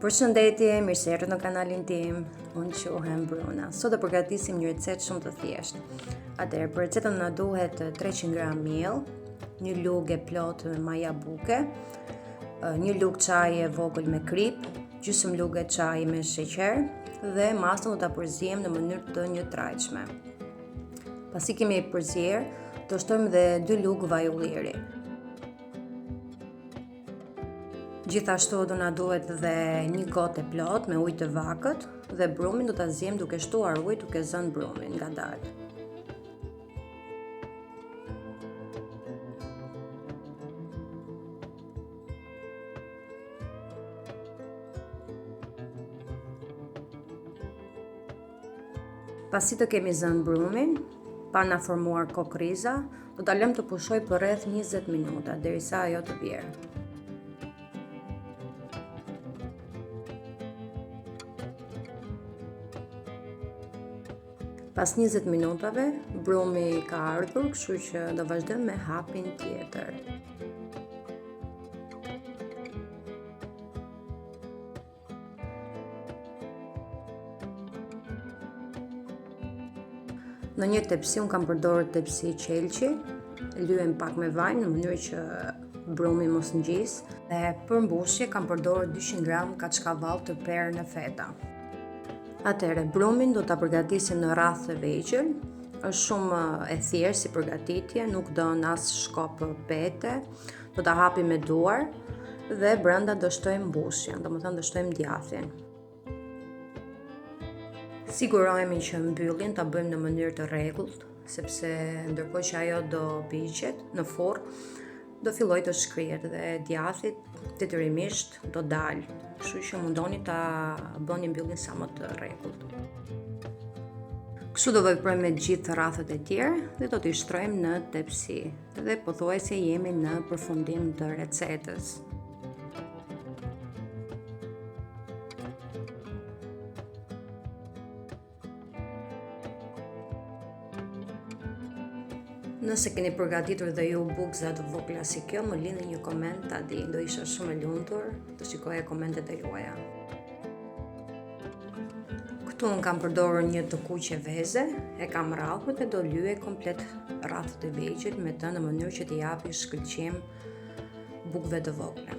Përshëndetje, mirë se erdhët në kanalin tim. Unë quhem Bruna. Sot do përgatisim një recetë shumë të thjeshtë. Atëherë, për recetën na duhet 300 gram miell, një lugë e plotë me maja buke, një lugë çaje vogël me krip, gjysmë lugë çaje me sheqer dhe masën do ta përziejmë në mënyrë të njëtrajtshme. Pasi kemi përzier, do shtojmë dhe 2 lugë vaj ulliri. Gjithashtu do na duhet dhe një gotë e plot me ujë të vakët dhe brumin do ta ziejmë duke shtuar ujë duke zënë brumin ngadalë. Pasi të kemi zënë brumin, pa na formuar kokriza, do ta lëmë të pushojë për rreth 20 minuta derisa ajo të bjerë. Pas 20 minutave, brumi ka ardhur, kështu që do vazhdojmë me hapin tjetër. Në një tepsi unë kam përdorur tepsi qelçi, lyhem pak me vaj në mënyrë që brumi mos ngjisë dhe për mbushje kam përdorur 200 gram kaçkavall të perë në feta. Atëherë, brumin do ta përgatisim në radhë të vegjël. Është shumë e thjeshtë si përgatitje, nuk don as shkop pete. Do ta hapim me duar dhe brenda do shtojmë mbushjen, domethënë do shtojmë djathin. Sigurohemi që mbylljen ta bëjmë në mënyrë të rregullt, sepse ndërkohë që ajo do piqet në furrë, do filloj të shkrihet dhe djathi detyrimisht do dalë. Kështu që mundoni ta bëni mbylljen sa më të rregullt. Kështu do veprojmë me gjithë rradhët e tjerë dhe do t'i shtrojmë në tepsi. Dhe pothuajse jemi në përfundim të recetës. Nëse keni përgatitur dhe ju bukza të vogla si kjo, më lini një koment ta di, do isha shumë e lumtur të shikoja komentet e juaja. Këtu unë kam përdorur një të kuqe veze, e kam rrahur dhe do lyej komplet rradhët e vegjël me të në mënyrë që t'i japi shkëlqim bukëve të vogla.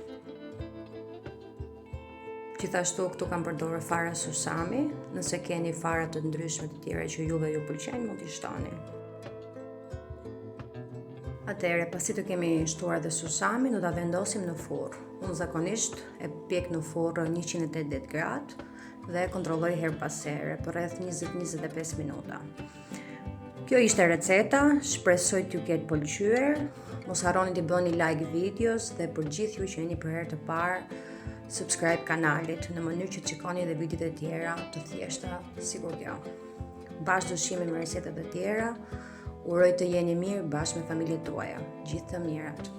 Gjithashtu këtu kam përdorur fara susami, nëse keni fara të ndryshme të tjera që juve ju pëlqejnë, mund t'i shtoni. Atëherë, pasi të kemi shtuar dhe susamin, do ta vendosim në furrë. Unë zakonisht e pjek në furrë 180 gradë dhe kontrolloj her pas here për rreth 20-25 minuta. Kjo ishte receta, shpresoj t'ju ketë pëlqyer. Mos harroni të bëni like videos dhe për gjithë ju që jeni për herë të parë, subscribe kanalit në mënyrë që të shikoni edhe videot e tjera të thjeshta sikur kjo. Bashkë do shihemi me recetat e tjera. Uroj të jeni mirë bashkë me familjet tuaja. Gjithë të mirat.